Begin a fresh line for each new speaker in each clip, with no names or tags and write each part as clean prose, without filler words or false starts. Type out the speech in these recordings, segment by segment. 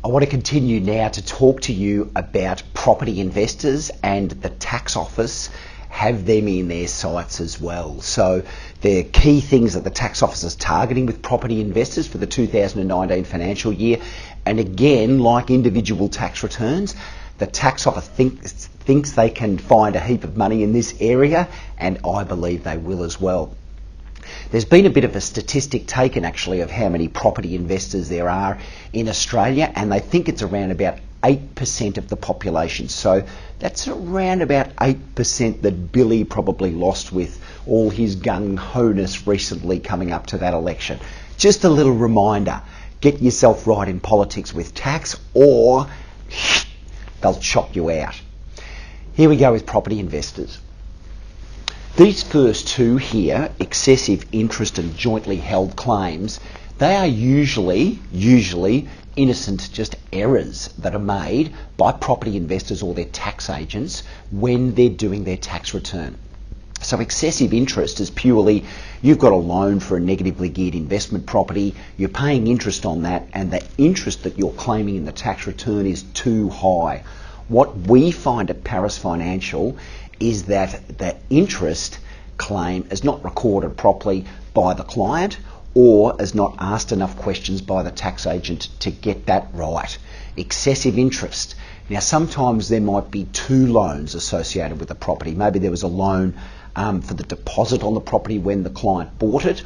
I want to continue now to talk to you about property investors, and the tax office have them in their sights as well. So the key things that the tax office is targeting with property investors for the 2019 financial year, and again, like individual tax returns, the tax office thinks they can find a heap of money in this area, and I believe they will as well. There's been a bit of a statistic taken actually of how many property investors there are in Australia, and they think it's around about 8% of the population. So that's around about 8% that Billy probably lost with all his gung-ho-ness recently coming up to that election. Just a little reminder, get yourself right in politics with tax or they'll chop you out. Here we go with property investors. These first two here, excessive interest and jointly held claims, they are usually innocent just errors that are made by property investors or their tax agents when they're doing their tax return. So excessive interest is purely, you've got a loan for a negatively geared investment property, you're paying interest on that, and the interest that you're claiming in the tax return is too high. What we find at Paris Financial is that the interest claim is not recorded properly by the client or is not asked enough questions by the tax agent to get that right. Excessive interest. Now sometimes there might be two loans associated with the property. Maybe there was a loan for the deposit on the property when the client bought it,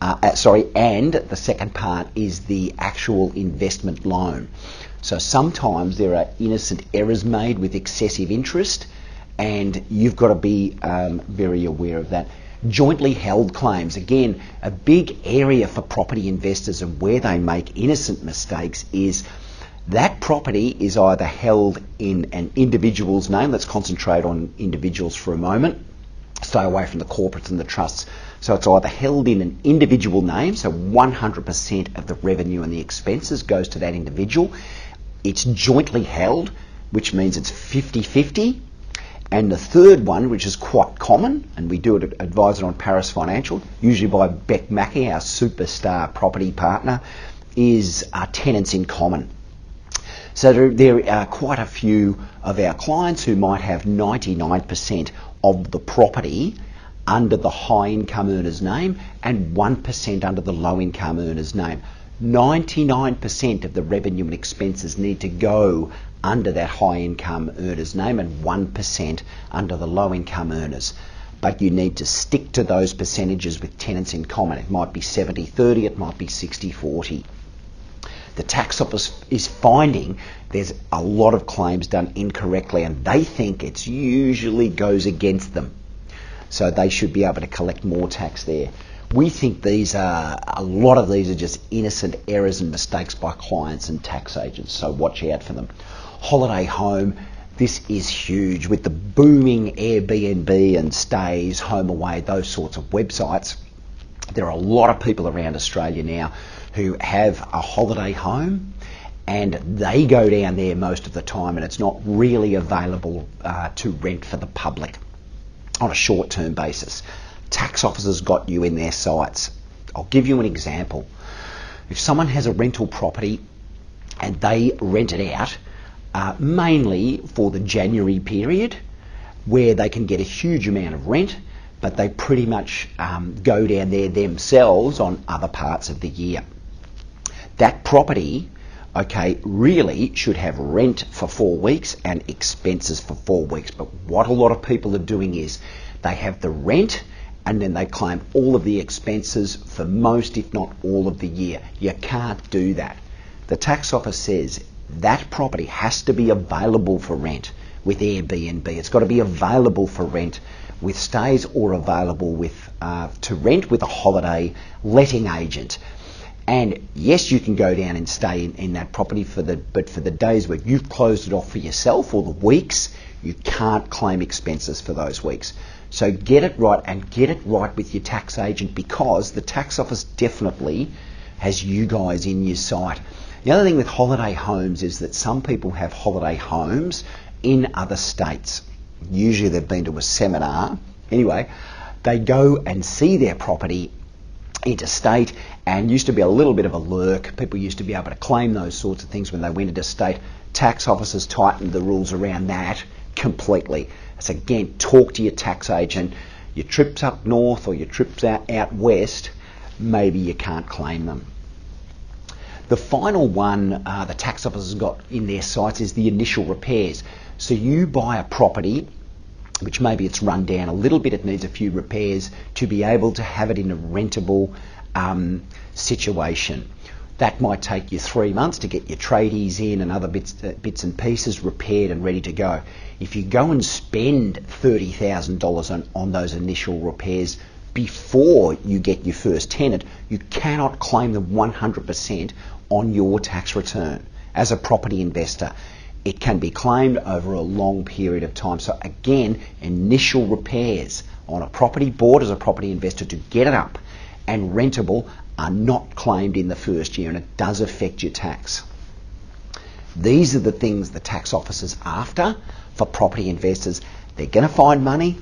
and the second part is the actual investment loan. So sometimes there are innocent errors made with excessive interest, and you've got to be very aware of that. Jointly held claims, again, a big area for property investors and where they make innocent mistakes is that property is either held in an individual's name. Let's concentrate on individuals for a moment. Stay away from the corporates and the trusts. So it's either held in an individual name, so 100% of the revenue and the expenses goes to that individual. It's jointly held, which means it's 50-50. And the third one, which is quite common, and we do it at Advisor on Paris Financial, usually by Beck Mackey, our superstar property partner, is tenants in common. So there are quite a few of our clients who might have 99% of the property under the high income earner's name and 1% under the low income earner's name. 99% of the revenue and expenses need to go under that high income earner's name and 1% under the low income earners. But you need to stick to those percentages with tenants in common. It might be 70-30, it might be 60-40. The tax office is finding there's a lot of claims done incorrectly, and they think it usually goes against them. So they should be able to collect more tax there. We think a lot of these are just innocent errors and mistakes by clients and tax agents, so watch out for them. Holiday home, this is huge. With the booming Airbnb and Stays, Home Away, those sorts of websites, there are a lot of people around Australia now who have a holiday home and they go down there most of the time, and it's not really available to rent for the public on a short-term basis. Tax officers got you in their sights. I'll give you an example. If someone has a rental property and they rent it out mainly for the January period where they can get a huge amount of rent, but they pretty much go down there themselves on other parts of the year. That property, really should have rent for 4 weeks and expenses for 4 weeks. But what a lot of people are doing is they have the rent and then they claim all of the expenses for most, if not all, of the year. You can't do that. The tax office says that property has to be available for rent with Airbnb. It's got to be available for rent with Stays or available with to rent with a holiday letting agent. And yes, you can go down and stay in that property but for the days where you've closed it off for yourself or the weeks, you can't claim expenses for those weeks. So get it right, and get it right with your tax agent, because the tax office definitely has you guys in your sight. The other thing with holiday homes is that some people have holiday homes in other states. Usually they've been to a seminar. Anyway, they go and see their property interstate, and used to be a little bit of a lurk. People used to be able to claim those sorts of things when they went interstate. Tax officers tightened the rules around that completely. So again, talk to your tax agent. Your trips up north or your trips out west, maybe you can't claim them. The final one the tax officers got in their sights is the initial repairs. So you buy a property which maybe it's run down a little bit, it needs a few repairs to be able to have it in a rentable situation. That might take you 3 months to get your tradies in and other bits and pieces repaired and ready to go. If you go and spend $30,000 on those initial repairs before you get your first tenant, you cannot claim them 100% on your tax return as a property investor. It can be claimed over a long period of time. So again, initial repairs on a property bought as a property investor to get it up and rentable are not claimed in the first year, and it does affect your tax. These are the things the tax officer's after for property investors. They're going to find money.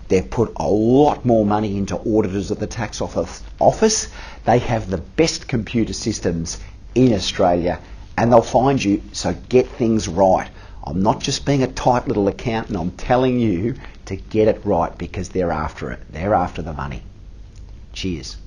They've put a lot more money into auditors at the tax office. They have the best computer systems in Australia, and they'll find you, so get things right. I'm not just being a tight little accountant, I'm telling you to get it right because they're after it. They're after the money. Cheers.